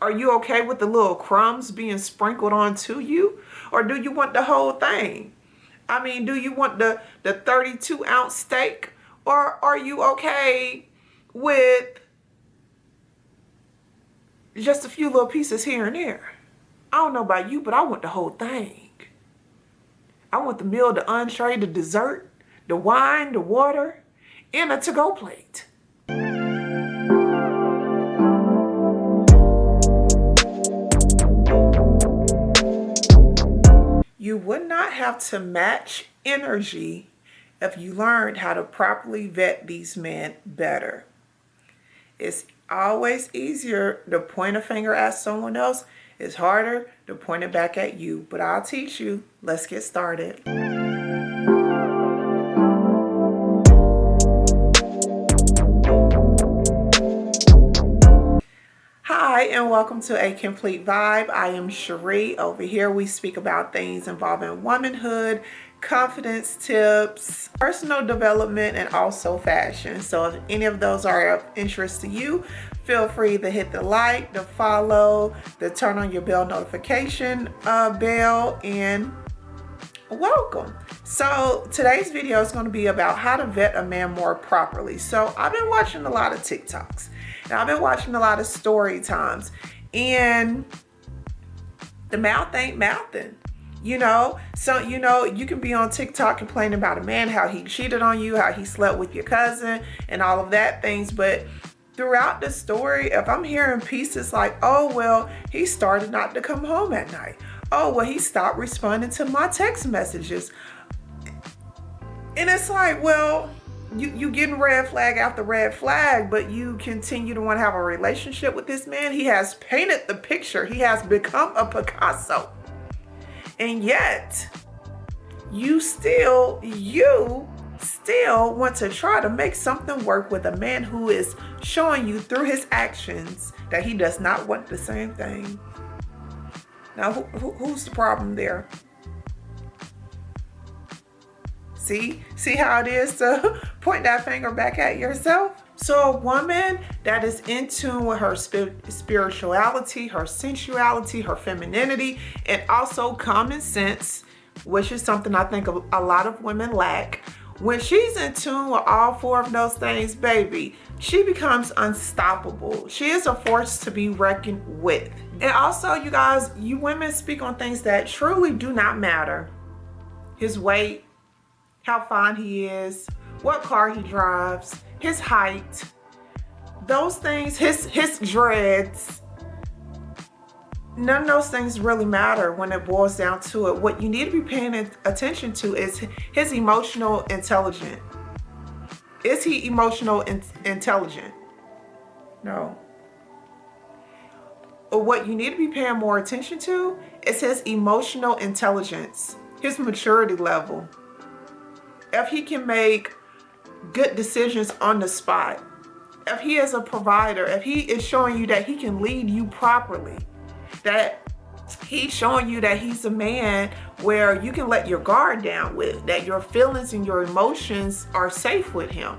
Are you okay with the little crumbs being sprinkled onto you? Or do you want the whole thing? I mean, do you want the 32-ounce steak? Or are you okay with just a few little pieces here and there? I don't know about you, but I want the whole thing. I want the meal, the entree, the dessert, the wine, the water, and a to-go plate. You would not have to match energy if you learned how to properly vet these men better. It's always easier to point a finger at someone else. It's harder to point it back at you, but I'll teach you. Let's get started. Hi, and welcome to A Complete Vibe. I am Cherie. Over here, we speak about things involving womanhood, confidence tips, personal development, and also fashion. So if any of those are of interest to you, feel free to hit the like, the follow, the turn on your bell notification bell, and welcome. So today's video is going to be about how to vet a man more properly. So I've been watching a lot of TikToks, and I've been watching a lot of story times, and the mouth ain't mouthing. So you can be on TikTok complaining about a man, how he cheated on you, how he slept with your cousin, and all of that things. But throughout the story, if I'm hearing pieces like, oh, well, he started not to come home at night. Oh, well, he stopped responding to my text messages. And it's like, well, you getting red flag after red flag, but you continue to want to have a relationship with this man. He has painted the picture. He has become a Picasso. And yet, you still want to try to make something work with a man who is showing you through his actions that he does not want the same thing. Now, who's the problem there? See how it is to point that finger back at yourself? So a woman that is in tune with her spirituality, her sensuality, her femininity, and also common sense, which is something I think a lot of women lack. When she's in tune with all four of those things, baby, she becomes unstoppable. She is a force to be reckoned with. And also, you guys, you women speak on things that truly do not matter. His weight, how fine he is, what car he drives, his height, those things, his dreads. None of those things really matter when it boils down to it. What you need to be paying attention to is his emotional intelligence. Is he emotional intelligent? No. But what you need to be paying more attention to is his emotional intelligence, his maturity level. If he can make good decisions on the spot, if he is a provider, if he is showing you that he can lead you properly, that he's showing you that he's a man where you can let your guard down with, that your feelings and your emotions are safe with him.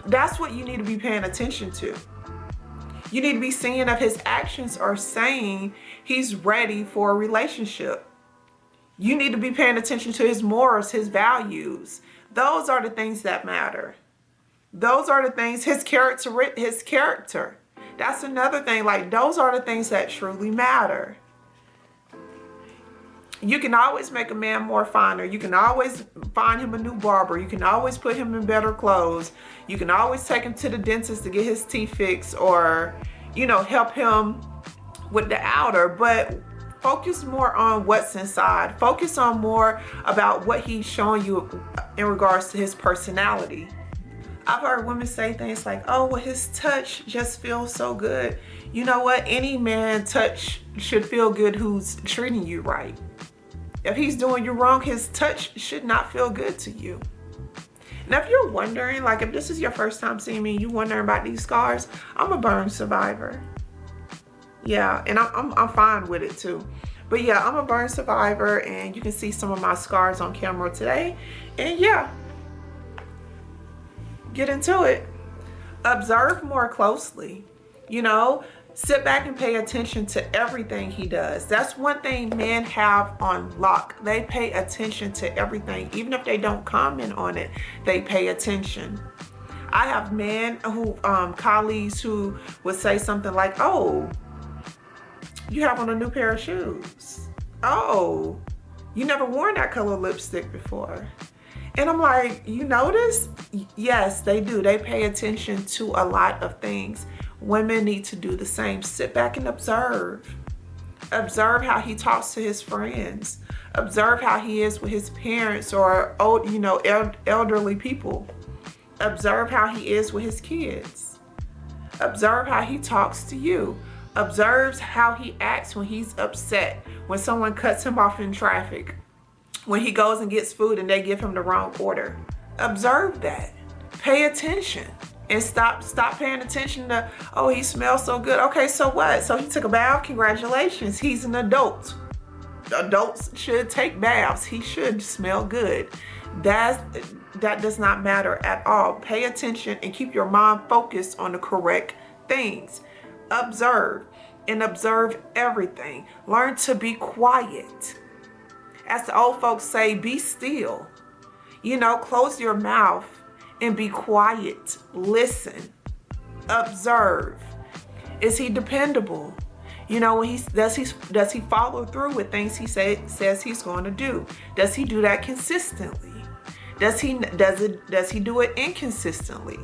That's what you need to be paying attention to. You need to be seeing if his actions are saying he's ready for a relationship. You need to be paying attention to his morals, his values. Those are the things that matter. Those are the things, his character. That's another thing. Like, those are the things that truly matter. You can always make a man more finer. You can always find him a new barber. You can always put him in better clothes. You can always take him to the dentist to get his teeth fixed, or, help him with the outer. But focus more on what's inside. Focus on more about what he's showing you in regards to his personality. I've heard women say things like, oh, well, his touch just feels so good. You know what? Any man touch should feel good who's treating you right. If he's doing you wrong, his touch should not feel good to you. Now, if you're wondering, like, if this is your first time seeing me, you wondering about these scars, I'm a burn survivor. Yeah, and I'm fine with it too. But yeah, I'm a burn survivor, and you can see some of my scars on camera today. And yeah, get into it. Observe more closely. Sit back and pay attention to everything he does. That's one thing men have on lock. They pay attention to everything. Even if they don't comment on it, they pay attention. I have men who, colleagues who would say something like, oh, you have on a new pair of shoes. Oh, you never worn that color lipstick before. And I'm like, you notice? Yes, they do. They pay attention to a lot of things. Women need to do the same. Sit back and observe. Observe how he talks to his friends. Observe how he is with his parents or old, elderly people. Observe how he is with his kids. Observe how he talks to you. Observe how he acts when he's upset, when someone cuts him off in traffic, when he goes and gets food and they give him the wrong order. Observe that. Pay attention. And stop paying attention to, oh, he smells so good. Okay, so what? So he took a bath? Congratulations. He's an adult. Adults should take baths. He should smell good. That does not matter at all. Pay attention and keep your mind focused on the correct things. Observe and observe everything. Learn to be quiet. As the old folks say, be still. Close your mouth and be quiet. Listen. Observe. Is he dependable? When does he follow through with things he says he's going to do? Does he do that consistently? Does he do it inconsistently?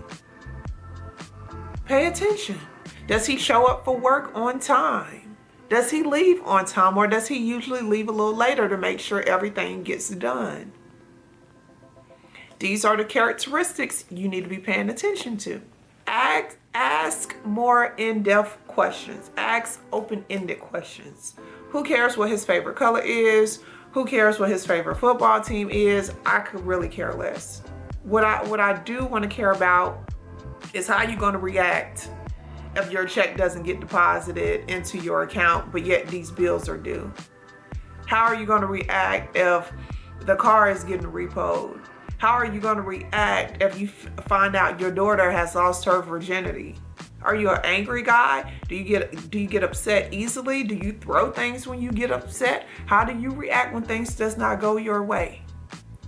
Pay attention. Does he show up for work on time? Does he leave on time, or does he usually leave a little later to make sure everything gets done? These are the characteristics you need to be paying attention to. Ask more in-depth questions. Ask open-ended questions. Who cares what his favorite color is? Who cares what his favorite football team is? I could really care less. What I do want to care about is how you're going to react if your check doesn't get deposited into your account, but yet these bills are due. How are you going to react if the car is getting repoed? How are you going to react if you find out your daughter has lost her virginity? Are you an angry guy? Do you get upset easily? Do you throw things when you get upset? How do you react when things does not go your way?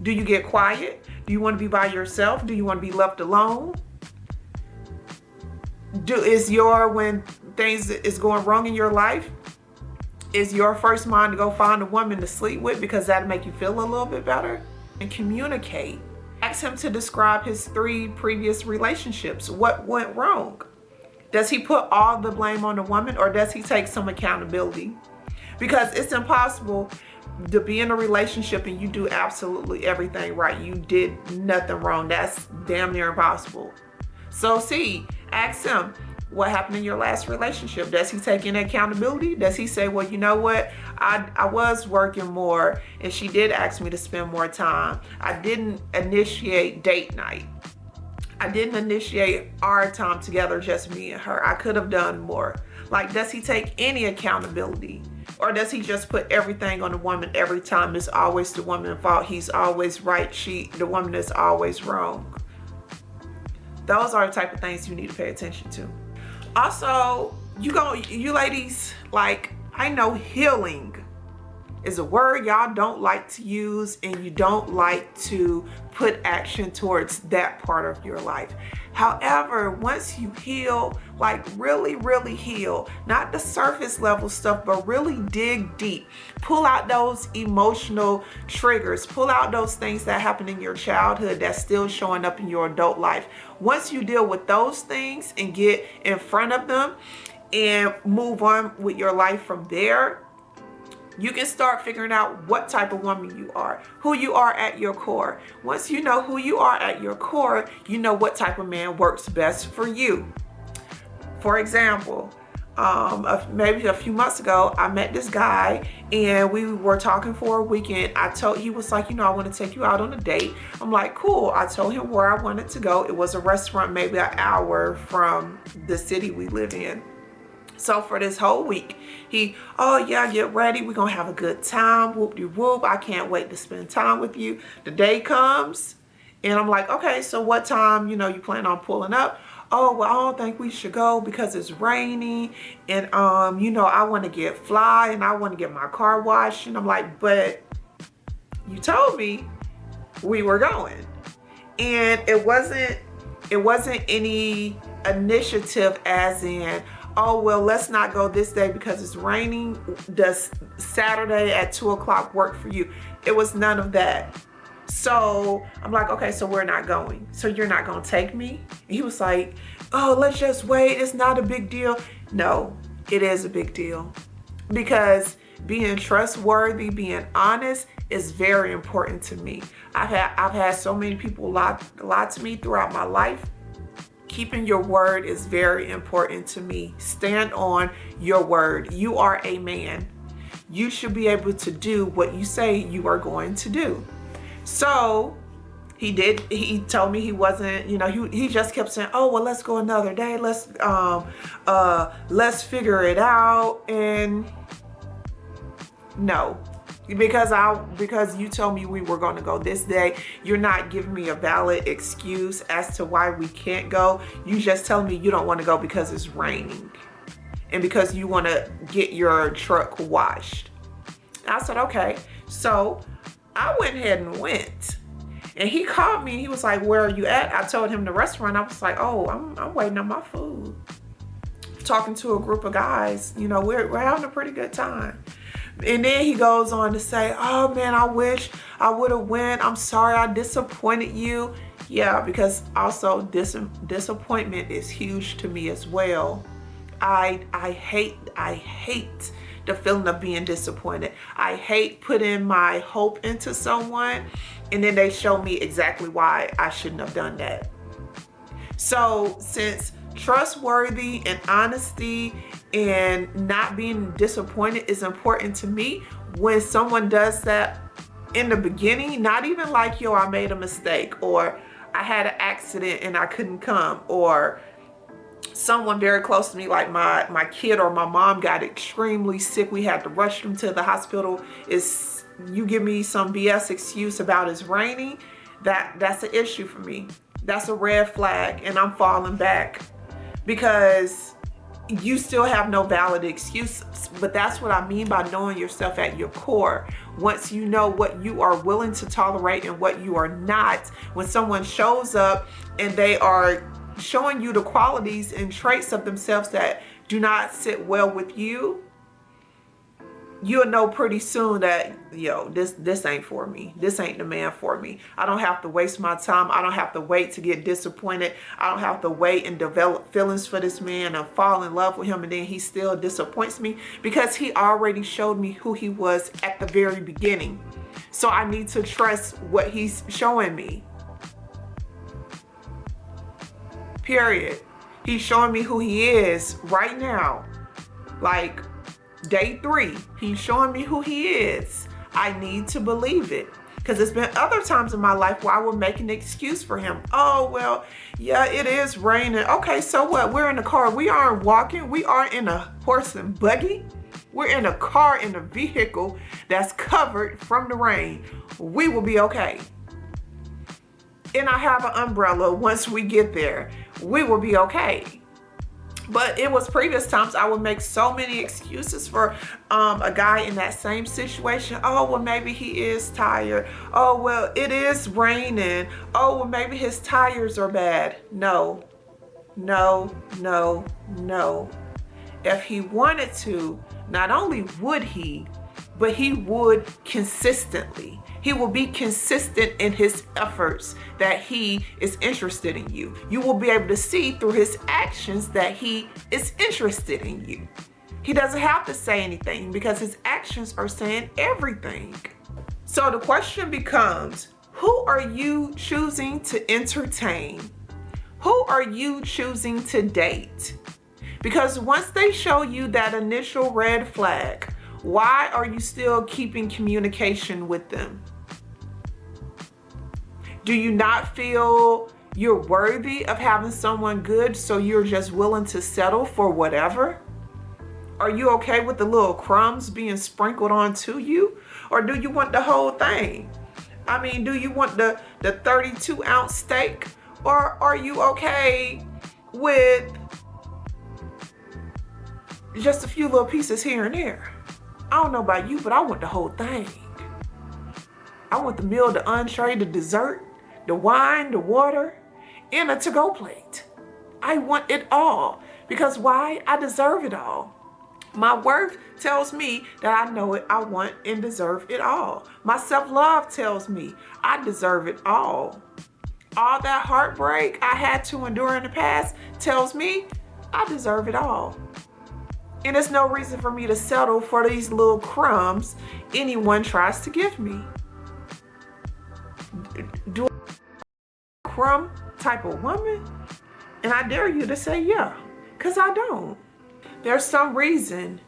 Do you get quiet? Do you want to be by yourself? Do you want to be left alone? When things is going wrong in your life, is your first mind to go find a woman to sleep with because that'll make you feel a little bit better? And communicate. Ask him to describe his 3 previous relationships. What went wrong? Does he put all the blame on the woman, or does he take some accountability? Because it's impossible to be in a relationship and you do absolutely everything right. You did nothing wrong. That's damn near impossible. So ask him, what happened in your last relationship? Does he take any accountability? Does he say, well, you know what? I was working more and she did ask me to spend more time. I didn't initiate date night. I didn't initiate our time together, just me and her. I could have done more. Does he take any accountability? Or does he just put everything on the woman every time? It's always the woman's fault. He's always right. The woman is always wrong. Those are the type of things you need to pay attention to. Also, you ladies, I know healing is a word y'all don't like to use, and you don't like to put action towards that part of your life. However, once you heal, really, really heal, not the surface level stuff, but really dig deep, pull out those emotional triggers, pull out those things that happened in your childhood that's still showing up in your adult life. Once you deal with those things and get in front of them and move on with your life from there, you can start figuring out what type of woman you are, who you are at your core. Once you know who you are at your core, you know what type of man works best for you. For example, maybe a few months ago, I met this guy and we were talking for a weekend. He was like, I want to take you out on a date. I'm like, cool. I told him where I wanted to go. It was a restaurant maybe an hour from the city we live in. So for this whole week, get ready. We're going to have a good time. Whoop-de-whoop. I can't wait to spend time with you. The day comes and I'm like, okay, so what time, you plan on pulling up? oh, well, I don't think we should go because it's raining. And, you know, I want to get fly and I want to get my car washed. And I'm like, but you told me we were going. And it wasn't any initiative as in, oh, well, let's not go this day because it's raining. Does Saturday at 2 o'clock work for you? It was none of that. So I'm like, okay, so we're not going. So you're not going to take me? And he was like, oh, let's just wait. It's not a big deal. No, it is a big deal, because being trustworthy, being honest is very important to me. I've had so many people lie to me throughout my life. Keeping your word is very important to me. Stand on your word. You are a man. You should be able to do what you say you are going to do. So he did. He told me he wasn't, you know, he just kept saying, oh, well, let's go another day. Let's figure it out. And no, because you told me we were going to go this day, you're not giving me a valid excuse as to why we can't go. You just telling me you don't want to go because it's raining and because you want to get your truck washed. I said, okay. So I went ahead and went. And he called me and he was like, where are you at? I told him the restaurant. I was like, oh, I'm waiting on my food. Talking to a group of guys, you know, we're having a pretty good time. And then he goes on to say, oh man, I wish I would have went. I'm sorry I disappointed you. Yeah, because also disappointment is huge to me as well. I hate the feeling of being disappointed. I hate putting my hope into someone and then they show me exactly why I shouldn't have done that. So since trustworthy and honesty and not being disappointed is important to me, when someone does that in the beginning, not even like, yo, I made a mistake, or I had an accident and I couldn't come, or someone very close to me, like my kid or my mom got extremely sick, we had to rush them to the hospital, is you give me some BS excuse about it's raining, that's an issue for me. That's a red flag, and I'm falling back because you still have no valid excuses. But that's what I mean by knowing yourself at your core. Once you know what you are willing to tolerate and what you are not, when someone shows up and they are showing you the qualities and traits of themselves that do not sit well with you, you'll know pretty soon that, yo, this ain't for me. This ain't the man for me. I don't have to waste my time. I don't have to wait to get disappointed. I don't have to wait and develop feelings for this man and fall in love with him and then he still disappoints me, because he already showed me who he was at the very beginning. So I need to trust what he's showing me. Period. He's showing me who he is right now. Like, day 3, he's showing me who he is. I need to believe it, because there's been other times in my life where I would make an excuse for him. Oh, well, yeah, it is raining. Okay, so what? We're in a car. We aren't walking. We are in a horse and buggy. We're in a car, in a vehicle that's covered from the rain. We will be okay. And I have an umbrella once we get there. We will be okay. But it was previous times I would make so many excuses for a guy in that same situation. Oh, well, maybe he is tired. Oh, well, it is raining. Oh, well, maybe his tires are bad. No, no, no, no. If he wanted to, not only would he, but he would consistently. He will be consistent in his efforts that he is interested in you. You will be able to see through his actions that he is interested in you. He doesn't have to say anything because his actions are saying everything. So the question becomes, who are you choosing to entertain? Who are you choosing to date? Because once they show you that initial red flag, why are you still keeping communication with them? Do you not feel you're worthy of having someone good, so you're just willing to settle for whatever? Are you okay with the little crumbs being sprinkled onto you? Or do you want the whole thing? I mean, do you want the 32-ounce steak? Or are you okay with just a few little pieces here and there. I don't know about you, but I want the whole thing. I want the meal, the entree, the dessert, the wine, the water, and a to-go plate. I want it all. Because why? I deserve it all. My worth tells me that I know it, I want, and deserve it all. My self-love tells me I deserve it all. All that heartbreak I had to endure in the past tells me I deserve it all. And there's no reason for me to settle for these little crumbs anyone tries to give me. Do I crumb type of woman? And I dare you to say yeah, because I don't. There's some reason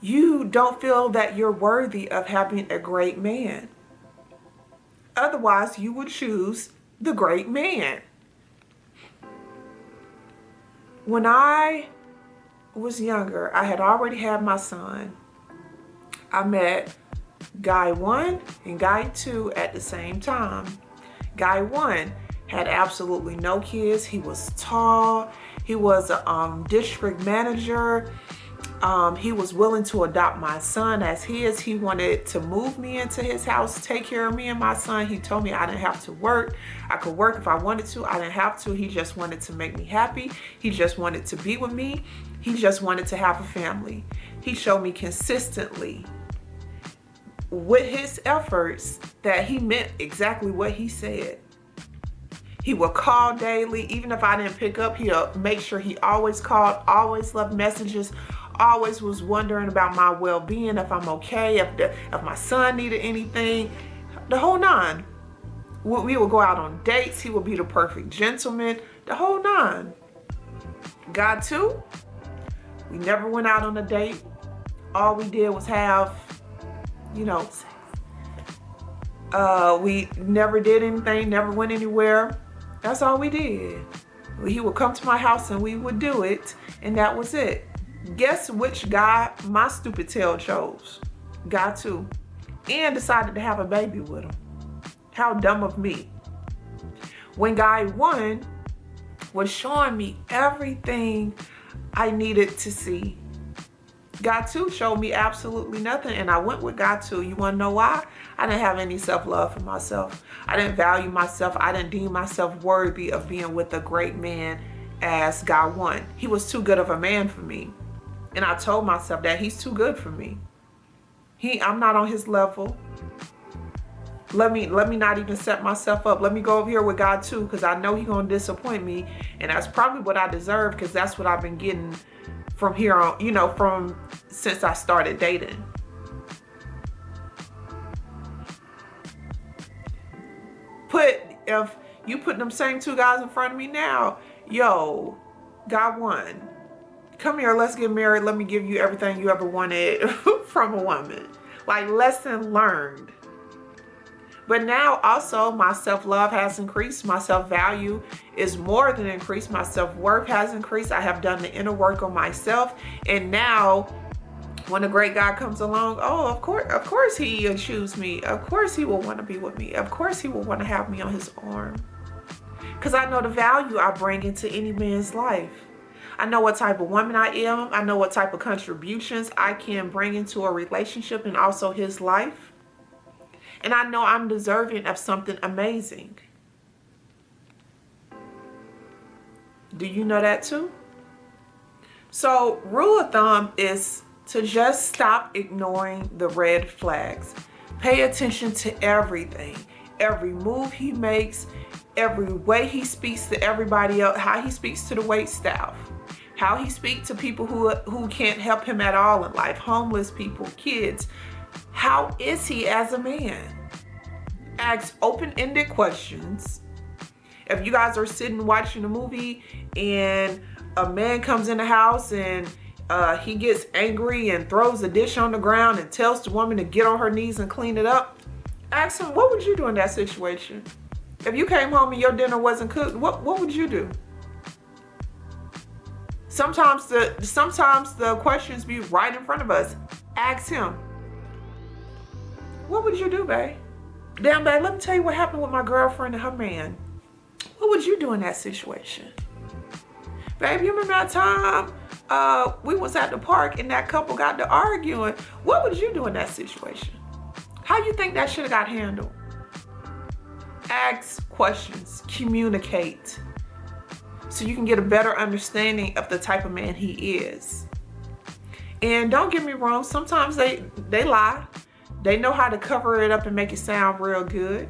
you don't feel that you're worthy of having a great man. Otherwise, you would choose the great man. When I was younger, I had already had my son. I met guy 1 and guy 2 at the same time. Guy 1 had absolutely no kids. He was tall. He was a district manager. He was willing to adopt my son as his. He wanted to move me into his house, take care of me and my son. He told me I didn't have to work. I could work if I wanted to. I didn't have to. He just wanted to make me happy. He just wanted to be with me. He just wanted to have a family. He showed me consistently with his efforts that he meant exactly what he said. He would call daily. Even if I didn't pick up, he'll make sure he always called, always left messages, always was wondering about my well-being, if I'm okay, if my son needed anything, the whole nine. We would go out on dates. He would be the perfect gentleman, the whole nine. God too, we never went out on a date. All we did was have, sex. We never did anything, never went anywhere. That's all we did. He would come to my house and we would do it, and that was it. Guess which guy my stupid tail chose? Guy 2. And decided to have a baby with him. How dumb of me. When guy 1 was showing me everything I needed to see, guy 2 showed me absolutely nothing, and I went with guy 2. You want to know why? I didn't have any self-love for myself. I didn't value myself. I didn't deem myself worthy of being with a great man as guy 1. He was too good of a man for me. And I told myself that he's too good for me. I'm not on his level. Let me not even set myself up. Let me go over here with God too, because I know he's gonna disappoint me, and that's probably what I deserve, because that's what I've been getting from here on, from since I started dating. If you put them same 2 guys in front of me now, yo, God 1. Come here, let's get married. Let me give you everything you ever wanted from a woman. Like, lesson learned. But now also my self-love has increased. My self-value is more than increased. My self-worth has increased. I have done the inner work on myself. And now when a great guy comes along, of course he'll choose me. Of course he will want to be with me. Of course he will want to have me on his arm. Because I know the value I bring into any man's life. I know what type of woman I am. I know what type of contributions I can bring into a relationship and also his life. And I know I'm deserving of something amazing. Do you know that too? So, rule of thumb is to just stop ignoring the red flags. Pay attention to everything. Every move he makes, every way he speaks to everybody else, how he speaks to the wait staff, how he speaks to people who can't help him at all in life, homeless people, kids. How is he as a man? Ask open-ended questions. If you guys are sitting watching a movie and a man comes in the house and he gets angry and throws a dish on the ground and tells the woman to get on her knees and clean it up, ask him, what would you do in that situation? If you came home and your dinner wasn't cooked, what would you do? Sometimes the questions be right in front of us. Ask him, what would you do, babe? Damn, babe, let me tell you what happened with my girlfriend and her man. What would you do in that situation? Baby, you remember that time we was at the park and that couple got to arguing? What would you do in that situation? How you think that should have got handled? Ask questions, communicate, so you can get a better understanding of the type of man he is. And don't get me wrong, sometimes they lie. They know how to cover it up and make it sound real good.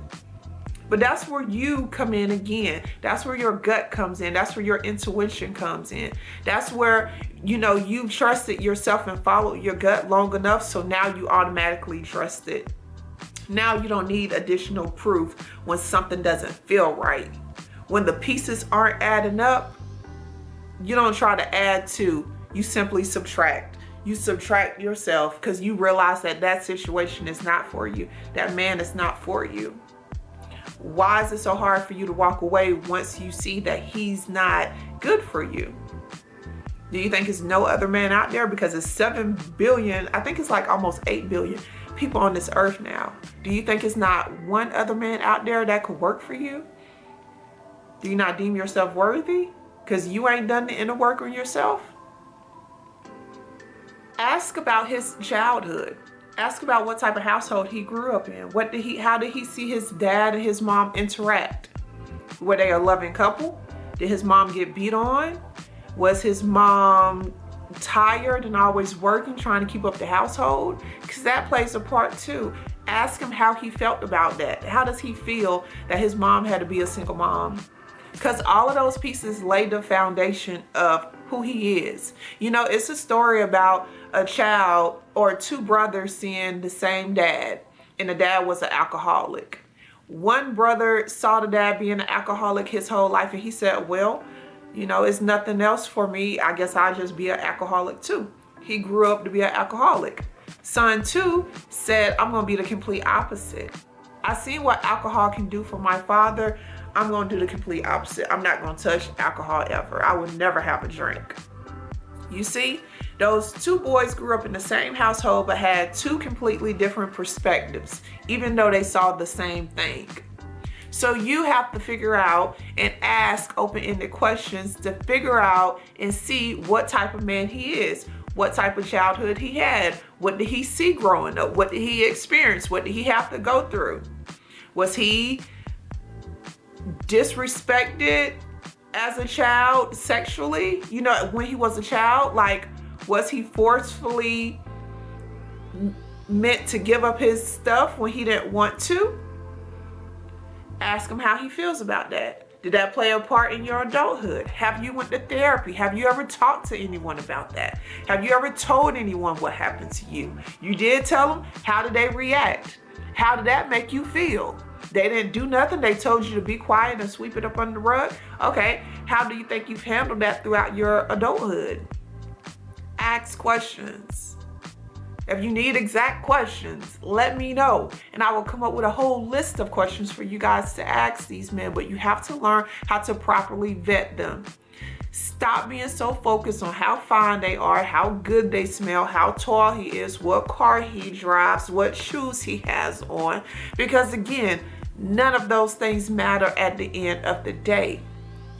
But that's where you come in again. That's where your gut comes in. That's where your intuition comes in. That's where, you've trusted yourself and followed your gut long enough, so now you automatically trust it. Now you don't need additional proof when something doesn't feel right. When the pieces aren't adding up, you don't try to add to, you simply subtract. You subtract yourself because you realize that situation is not for you. That man is not for you. Why is it so hard for you to walk away once you see that he's not good for you? Do you think there's no other man out there? Because it's 7 billion, I think it's like almost 8 billion people on this earth now. Do you think it's not one other man out there that could work for you? Do you not deem yourself worthy because you ain't done the inner work on yourself? Ask about his childhood. Ask about what type of household he grew up in. How did he see his dad and his mom interact? Were they a loving couple? Did his mom get beat on? Was his mom tired and always working, trying to keep up the household? Because that plays a part too. Ask him how he felt about that. How does he feel that his mom had to be a single mom? Because all of those pieces lay the foundation of who he is. It's a story about a child or two brothers seeing the same dad, and the dad was an alcoholic. One brother saw the dad being an alcoholic his whole life, and he said, well, it's nothing else for me. I guess I'll just be an alcoholic too. He grew up to be an alcoholic. Son two said, I'm going to be the complete opposite. I seen what alcohol can do for my father. I'm going to do the complete opposite. I'm not going to touch alcohol ever. I would never have a drink. You see, those two boys grew up in the same household but had two completely different perspectives, even though they saw the same thing. So you have to figure out and ask open-ended questions to figure out and see what type of man he is, what type of childhood he had, what did he see growing up, what did he experience, what did he have to go through? Was he disrespected as a child sexually? When he was a child, was he forcefully meant to give up his stuff when he didn't want to? Ask him how he feels about that. Did that play a part in your adulthood? Have you went to therapy? Have you ever talked to anyone about that? Have you ever told anyone what happened to you? You did tell them? How did they react? How did that make you feel? They didn't do nothing. They told you to be quiet and sweep it up under the rug. Okay, how do you think you've handled that throughout your adulthood? Ask questions. If you need exact questions, let me know, and I will come up with a whole list of questions for you guys to ask these men, but you have to learn how to properly vet them. Stop being so focused on how fine they are, how good they smell, how tall he is, what car he drives, what shoes he has on, because again, none of those things matter at the end of the day.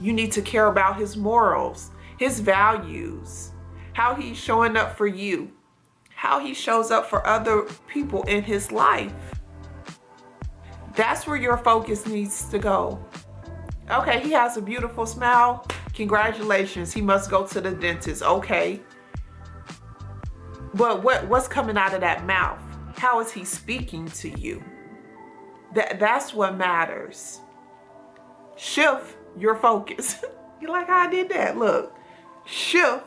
You need to care about his morals, his values, how he's showing up for you, how he shows up for other people in his life. That's where your focus needs to go. Okay, he has a beautiful smile. Congratulations, he must go to the dentist. Okay. But what's coming out of that mouth? How is he speaking to you? That's what matters. Shift your focus. You like how I did that? Look. Shift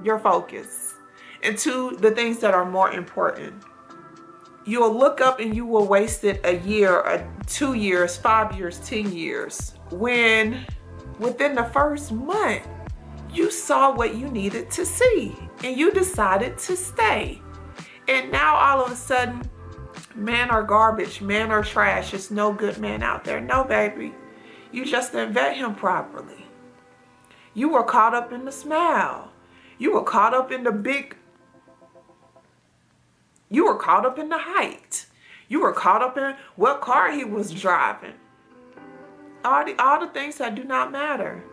your focus into the things that are more important. You'll look up and you will waste it a year, or 2 years, 5 years, 10 years, when within the first month, you saw what you needed to see and you decided to stay. And now all of a sudden, men are garbage, men are trash, there's no good man out there. No, baby, you just didn't vet him properly. You were caught up in the smile. You were caught up in the you were caught up in the height. You were caught up in what car he was driving. all the things that do not matter.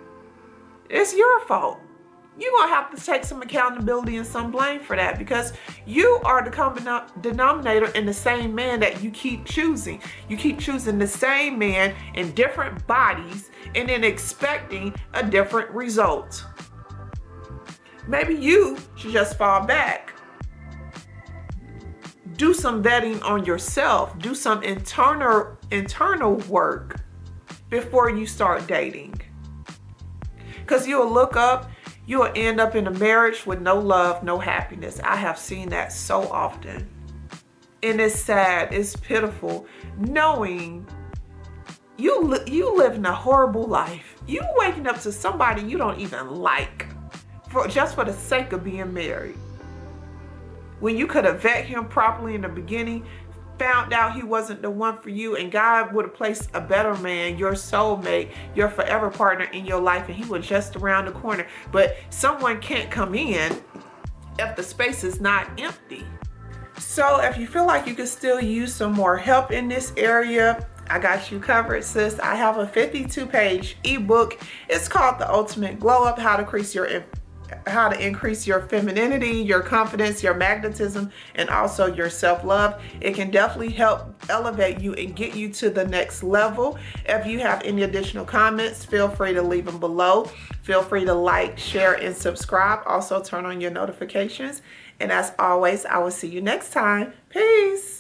It's your fault. You're going to have to take some accountability and some blame for that, because you are the common denominator in the same man that you keep choosing. You keep choosing the same man in different bodies and then expecting a different result. Maybe you should just fall back. Do some vetting on yourself. Do some internal work before you start dating. Because you'll look up, you'll end up in a marriage with no love, no happiness. I have seen that so often. And it's sad, it's pitiful, knowing you living a horrible life. You waking up to somebody you don't even like just for the sake of being married. When you could have vetted him properly in the beginning, found out he wasn't the one for you, and God would have placed a better man, your soulmate, your forever partner in your life, and he was just around the corner. But someone can't come in if the space is not empty. So if you feel like you could still use some more help in this area, I got you covered, sis. I have a 52-page ebook. It's called The Ultimate Glow Up: How to increase your femininity, your confidence, your magnetism, and also your self-love. It can definitely help elevate you and get you to the next level. If you have any additional comments, feel free to leave them below. Feel free to like, share, and subscribe. Also, turn on your notifications. And as always, I will see you next time. Peace.